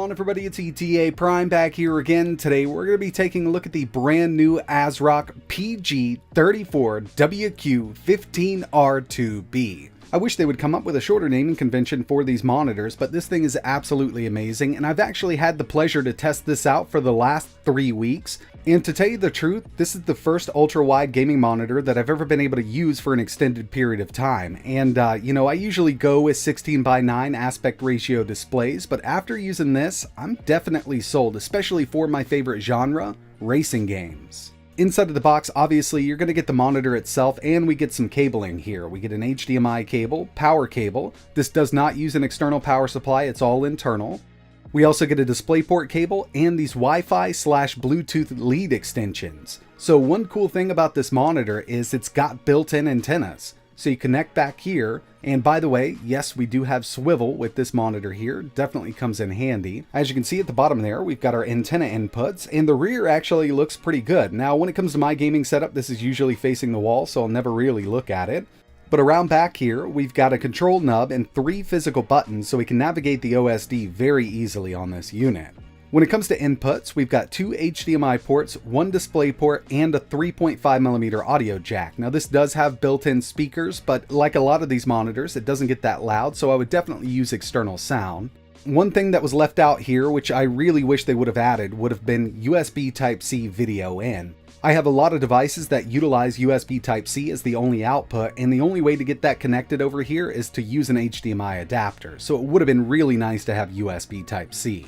on everybody, it's ETAPRIME back here again. Today we're going to be taking a look at the brand new Asrock PG34WQ15R2B. I wish they would come up with a shorter naming convention for these monitors, but this thing is absolutely amazing, and I've actually had the pleasure to test this out for the last 3 weeks. And to tell you the truth, this is the first ultra-wide gaming monitor that I've ever been able to use for an extended period of time. And, I usually go with 16:9 aspect ratio displays, but after using this, I'm definitely sold, especially for my favorite genre, racing games. Inside of the box, obviously, you're going to get the monitor itself, and we get some cabling here. We get an HDMI cable, power cable. This does not use an external power supply, it's all internal. We also get a DisplayPort cable and these Wi-Fi/Bluetooth lead extensions. So one cool thing about this monitor is it's got built-in antennas. So you connect back here, and by the way, yes, we do have swivel with this monitor here, definitely comes in handy. As you can see at the bottom there, we've got our antenna inputs, and the rear actually looks pretty good. Now, when it comes to my gaming setup, this is usually facing the wall, so I'll never really look at it. But around back here, we've got a control nub and 3 physical buttons, so we can navigate the OSD very easily on this unit. When it comes to inputs, we've got 2 HDMI ports, 1 DisplayPort, and a 3.5mm audio jack. Now this does have built-in speakers, but like a lot of these monitors, it doesn't get that loud, so I would definitely use external sound. One thing that was left out here, which I really wish they would have added, would have been USB Type-C video in. I have a lot of devices that utilize USB Type-C as the only output, and the only way to get that connected over here is to use an HDMI adapter, so it would have been really nice to have USB Type-C.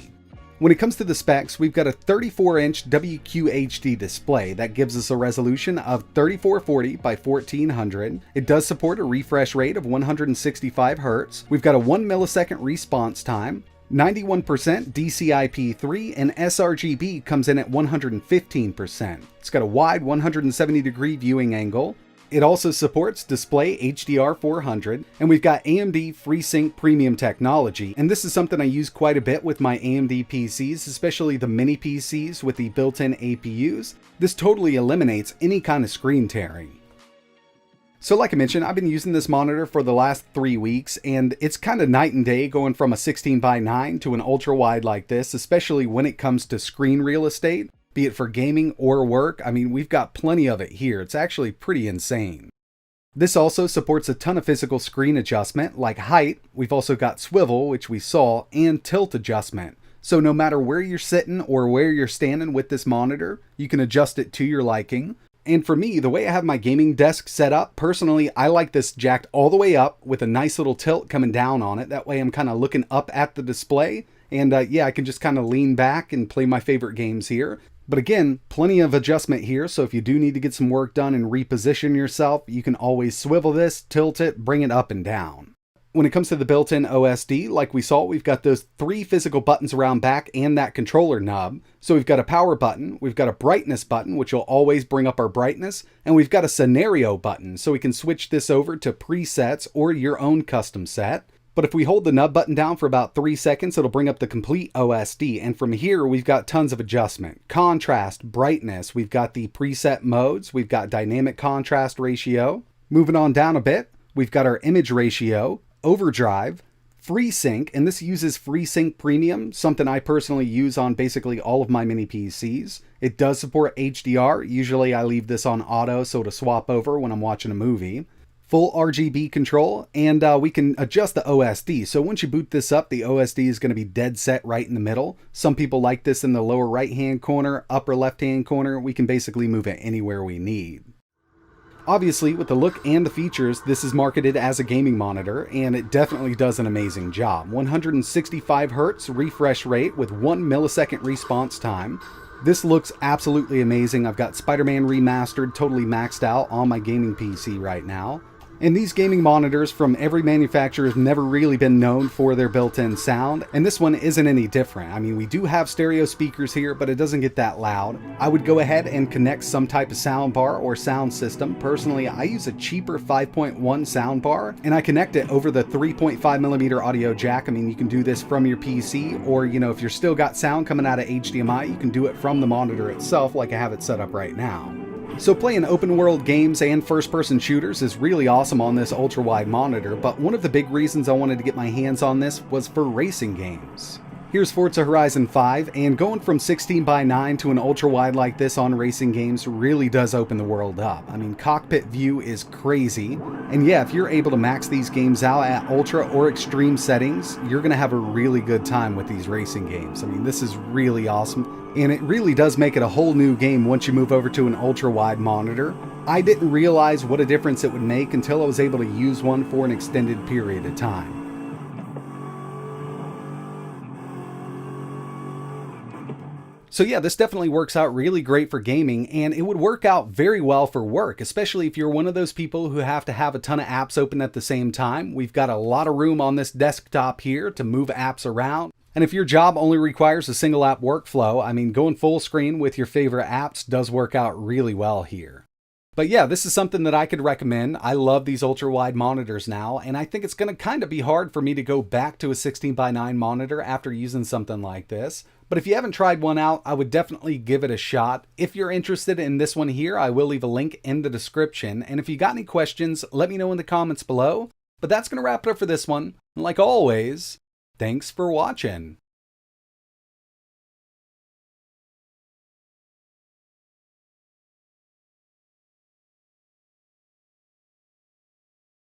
When it comes to the specs, we've got a 34-inch WQHD display that gives us a resolution of 3440 by 1400. It does support a refresh rate of 165 Hz. We've got a 1 millisecond response time, 91% DCI-P3, and sRGB comes in at 115%. It's got a wide 170-degree viewing angle. It also supports display HDR400, and we've got AMD FreeSync Premium technology, and this is something I use quite a bit with my AMD PCs, especially the mini PCs with the built-in APUs. This totally eliminates any kind of screen tearing. So like I mentioned, I've been using this monitor for the last 3 weeks, and it's kind of night and day going from a 16:9 to an ultra-wide like this, especially when it comes to screen real estate. Be it for gaming or work, I mean, we've got plenty of it here. It's actually pretty insane. This also supports a ton of physical screen adjustment, like height. We've also got swivel, which we saw, and tilt adjustment. So no matter where you're sitting or where you're standing with this monitor, you can adjust it to your liking. And for me, the way I have my gaming desk set up, personally, I like this jacked all the way up with a nice little tilt coming down on it. That way I'm kind of looking up at the display. And yeah, I can just kind of lean back and play my favorite games here. But again, plenty of adjustment here, so if you do need to get some work done and reposition yourself, you can always swivel this, tilt it, bring it up and down. When it comes to the built-in OSD, like we saw, we've got those 3 physical buttons around back and that controller nub. So we've got a power button, we've got a brightness button, which will always bring up our brightness, and we've got a scenario button, so we can switch this over to presets or your own custom set. But if we hold the nub button down for about 3 seconds, it'll bring up the complete OSD. And from here, we've got tons of adjustment. Contrast, brightness, we've got the preset modes, we've got dynamic contrast ratio. Moving on down a bit, we've got our image ratio, overdrive, FreeSync, and this uses FreeSync Premium, something I personally use on basically all of my mini PCs. It does support HDR. Usually I leave this on auto so to swap over when I'm watching a movie. Full RGB control, and we can adjust the OSD. So once you boot this up, the OSD is going to be dead set right in the middle. Some people like this in the lower right hand corner, upper left hand corner. We can basically move it anywhere we need. Obviously, with the look and the features, this is marketed as a gaming monitor, and it definitely does an amazing job. 165 Hz refresh rate with 1 millisecond response time. This looks absolutely amazing. I've got Spider-Man Remastered totally maxed out on my gaming PC right now. And these gaming monitors from every manufacturer have never really been known for their built-in sound, and this one isn't any different. I mean, we do have stereo speakers here, but it doesn't get that loud. I would go ahead and connect some type of sound bar or sound system. Personally, I use a cheaper 5.1 sound bar, and I connect it over the 3.5mm audio jack. I mean, you can do this from your PC, or if you're still got sound coming out of HDMI, you can do it from the monitor itself like I have it set up right now. So playing open world games and first person shooters is really awesome on this ultra wide monitor, but one of the big reasons I wanted to get my hands on this was for racing games. Here's Forza Horizon 5, and going from 16:9 to an ultra-wide like this on racing games really does open the world up. I mean, cockpit view is crazy, and yeah, if you're able to max these games out at ultra or extreme settings, you're going to have a really good time with these racing games. I mean, this is really awesome, and it really does make it a whole new game once you move over to an ultra-wide monitor. I didn't realize what a difference it would make until I was able to use one for an extended period of time. So yeah, this definitely works out really great for gaming, and it would work out very well for work, especially if you're one of those people who have to have a ton of apps open at the same time. We've got a lot of room on this desktop here to move apps around. And if your job only requires a single app workflow, I mean, going full screen with your favorite apps does work out really well here. But yeah, this is something that I could recommend. I love these ultra-wide monitors now, and I think it's going to kind of be hard for me to go back to a 16:9 monitor after using something like this. But if you haven't tried one out, I would definitely give it a shot. If you're interested in this one here, I will leave a link in the description. And if you got any questions, let me know in the comments below. But that's going to wrap it up for this one. And like always, thanks for watching.